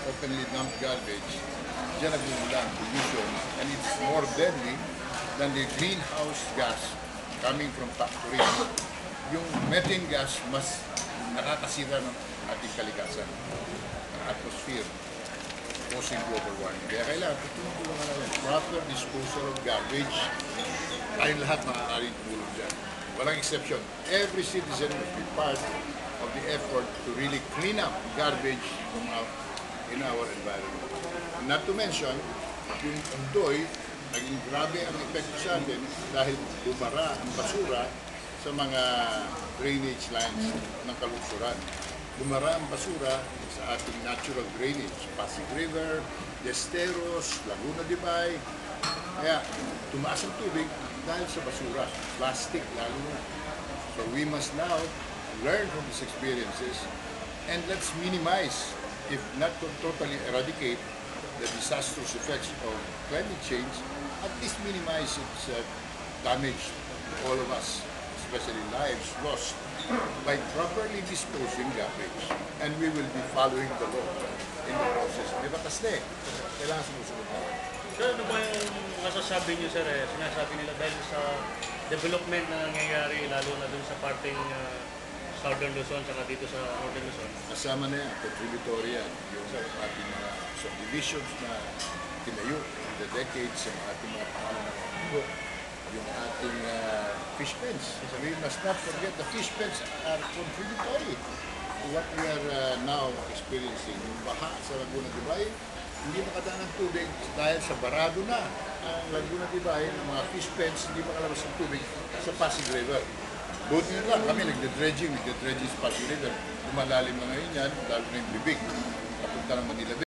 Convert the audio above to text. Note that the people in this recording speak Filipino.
openly dumped garbage, dyan nagmumula ang pollution, and it's more deadly than the greenhouse gas coming from factories. Yung methane gas mas nakakasira ng ating kalikasan, ng atmosphere, causing global warming. Kaya kailangan tutulungan natin proper disposal of garbage. Tayong lahat maaaring tulong dyan. Walang exception. Every citizen must be part of the effort to really clean up garbage in our environment. Not to mention, yung undoy, naging grabe ang epekto sa atin dahil bumara ang basura sa mga drainage lines ng kalusuran. Bumara ang basura sa ating natural drainage, Pasig River, Desteros, Laguna de Bay. Kaya tumaas ang tubig dahil sa basura, plastic lalo na. So we must now learn from these experiences and let's minimize, if not to totally eradicate, the disastrous effects of climate change, at least minimize its damage to all of us, especially lives lost, by properly disposing garbage. And we will be following the law in the process. May batas na eh. Kailangan sumusunod natin. So ano ba yung masasabi niyo, sir? Sinasabi nila dahil sa development na nangyayari, lalo na dun sa parting Southern Luzon, saka dito sa Northern Luzon. Kasama na yan, contributory yan, yung ating mga subdivisions na tinayo in the decades, yung ating mga pangalan ng mundo, yung ating fish pens. So we must not forget the fish pens are contributory to what we are now experiencing. Yung baha sa Laguna de Bay, hindi makadaan ng tubig dahil sa barado na ang Laguna de Bay, ng mga fish pens, hindi makalabas ng tubig sa Pasig River. Buti nyo lang, kami nagde-dredging sa Pasig River. Lumalalim na ngayon yan, lalo na yung bibig, papunta ng Manila Bay.